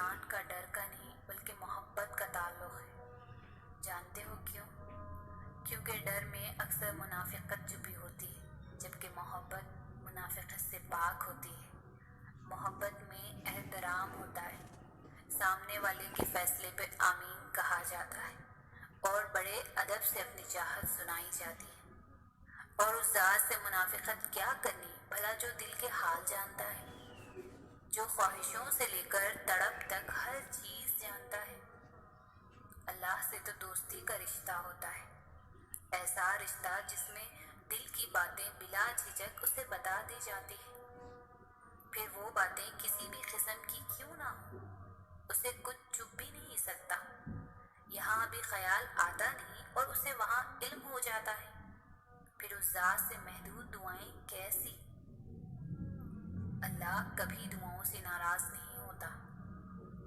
انسان کا ڈر کا نہیں بلکہ محبت کا تعلق ہے۔ جانتے ہو کیوں؟ کیونکہ ڈر میں اکثر منافقت چھپی ہوتی ہے، جبکہ محبت منافقت سے پاک ہوتی ہے۔ محبت میں احترام ہوتا ہے، سامنے والے کے فیصلے پہ آمین کہا جاتا ہے اور بڑے ادب سے اپنی چاہت سنائی جاتی ہے۔ اور اس ذات سے منافقت کیا کرنی بھلا جو دل کے حال جانتا ہے، جو خواہشوں سے لے کر تڑپ تک ہر چیز جانتا ہے۔ اللہ سے تو دوستی کا رشتہ ہوتا ہے، ایسا رشتہ جس میں دل کی باتیں بلا جھجک اسے بتا دی جاتی ہیں، پھر وہ باتیں کسی بھی قسم کی کیوں نہ ہوں، اسے کچھ چھپ بھی نہیں سکتا۔ یہاں بھی خیال آتا نہیں اور اسے وہاں علم ہو جاتا ہے، پھر اس ذات سے محدود دعائیں کیسی؟ اللہ کبھی دعاؤں سے ناراض نہیں ہوتا۔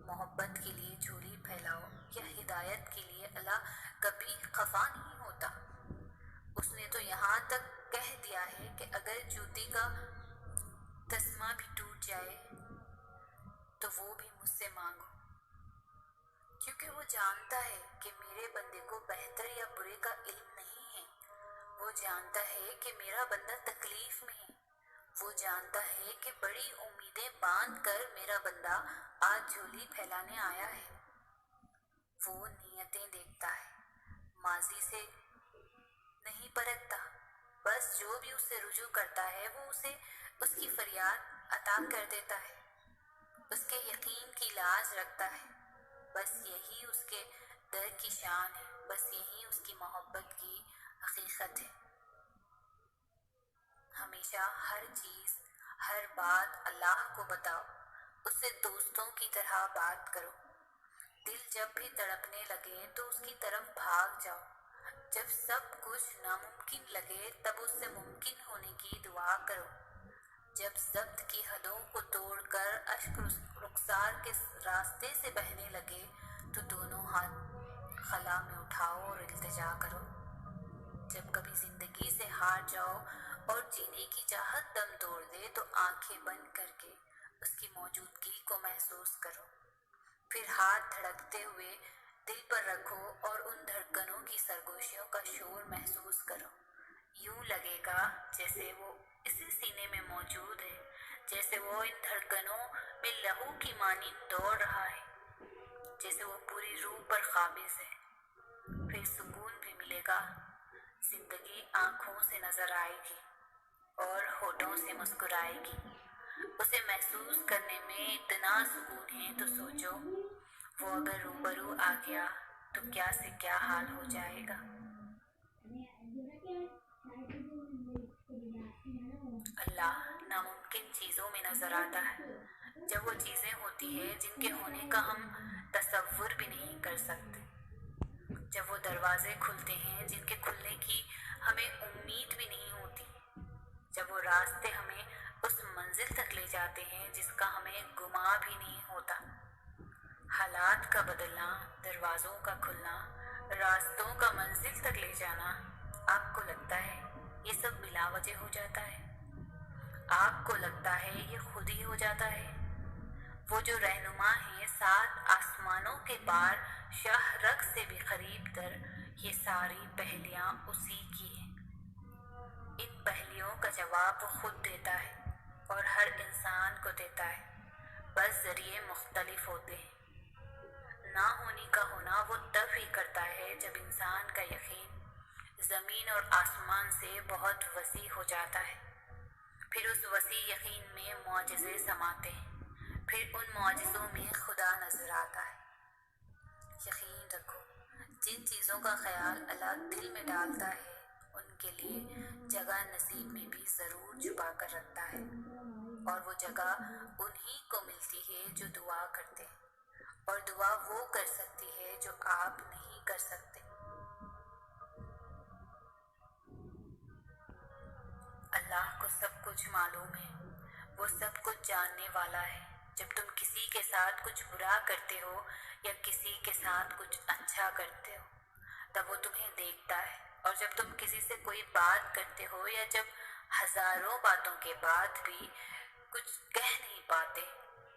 محبت کے لیے جھولی پھیلاؤ یا ہدایت کے لیے اللہ کبھی خفا نہیں ہوتا۔ اس نے تو یہاں تک کہہ دیا ہے کہ اگر جوتی کا تسمہ بھی ٹوٹ جائے تو وہ بھی مجھ سے مانگو، کیونکہ وہ جانتا ہے کہ میرے بندے کو بہتر یا برے کا علم نہیں ہے۔ وہ جانتا ہے کہ میرا بندہ تکلیف میں ہے، وہ جانتا ہے کہ بڑی امیدیں باندھ کر میرا بندہ آج جھولی پھیلانے آیا ہے۔ وہ نیتیں دیکھتا ہے، ماضی سے نہیں پرکھتا، بس جو بھی اس سے رجوع کرتا ہے وہ اسے اس کی فریاد عطا کر دیتا ہے، اس کے یقین کی لاج رکھتا ہے۔ بس یہی اس کے در کی شان ہے، بس یہی اس کی محبت کی حقیقت ہے۔ ہمیشہ ہر چیز، ہر بات اللہ کو بتاؤ، اس سے دوستوں کی طرح بات کرو۔ دل جب بھی تڑپنے لگے تو اس کی طرف بھاگ جاؤ۔ جب سب کچھ ناممکن لگے تب اس سے ممکن ہونے کی دعا کرو۔ جب ضبط کی حدوں کو توڑ کر اشک رخسار کے راستے سے بہنے لگے تو دونوں ہاتھ خلا میں اٹھاؤ اور التجا کرو۔ جب کبھی زندگی سے ہار جاؤ اور جینے کی چاہت دم توڑ دے تو آنکھیں بند کر کے اس کی موجودگی کو محسوس کرو، پھر ہاتھ دھڑکتے ہوئے دل پر رکھو اور ان دھڑکنوں کی سرگوشیوں کا شور محسوس کرو۔ یوں لگے گا جیسے وہ اسی سینے میں موجود ہے، جیسے وہ ان دھڑکنوں میں لہو کی مانند دوڑ رہا ہے، جیسے وہ پوری روح پر قابض ہے۔ پھر سکون بھی ملے گا، زندگی آنکھوں سے نظر آئے گی اور ہونٹوں سے مسکرائے گی۔ اسے محسوس کرنے میں اتنا سکون ہے تو سوچو وہ اگر روبرو آ گیا تو کیا سے کیا حال ہو جائے گا۔ اللہ ناممکن چیزوں میں نظر آتا ہے، جب وہ چیزیں ہوتی ہیں جن کے ہونے کا ہم تصور بھی نہیں کر سکتے، جب وہ دروازے کھلتے ہیں جن کے کھلنے کی ہمیں امید بھی نہیں ہوتی، جب وہ راستے ہمیں اس منزل تک لے جاتے ہیں جس کا ہمیں گمان بھی نہیں ہوتا۔ حالات کا بدلنا، دروازوں کا کھلنا، راستوں کا منزل تک لے جانا، آپ کو لگتا ہے یہ سب بلا وجہ ہو جاتا ہے؟ آپ کو لگتا ہے یہ خود ہی ہو جاتا ہے؟ وہ جو رہنما ہے سات آسمانوں کے پار، شاہ رگ سے بھی قریب تر، یہ ساری پہلیاں اسی کی ہیں۔ ان پہلیوں کا جواب وہ خود دیتا ہے اور ہر انسان کو دیتا ہے، بس ذریعے مختلف ہوتے ہیں۔ نہ ہونے کا ہونا وہ تب ہی کرتا ہے جب انسان کا یقین زمین اور آسمان سے بہت وسیع ہو جاتا ہے، پھر اس وسیع یقین میں معجزے سماتے ہیں، پھر ان معجزوں میں خدا نظر آتا ہے۔ یقین رکھو جن چیزوں کا خیال اللہ دل میں ڈالتا ہے ان کے لیے جگہ نصیب میں بھی ضرور چھپا کر رکھتا ہے، اور وہ جگہ انہی کو ملتی ہے جو دعا کرتے ہیں، اور دعا وہ کر سکتی ہے جو آپ نہیں کر سکتے۔ اللہ کو سب کچھ معلوم ہے، وہ سب کچھ جاننے والا ہے۔ جب تم کسی کے ساتھ کچھ برا کرتے ہو یا کسی کے ساتھ کچھ اچھا کرتے ہو تب وہ تمہیں دیکھتا ہے، اور جب تم کسی سے کوئی بات کرتے ہو یا جب ہزاروں باتوں کے بعد بھی کچھ کہہ نہیں پاتے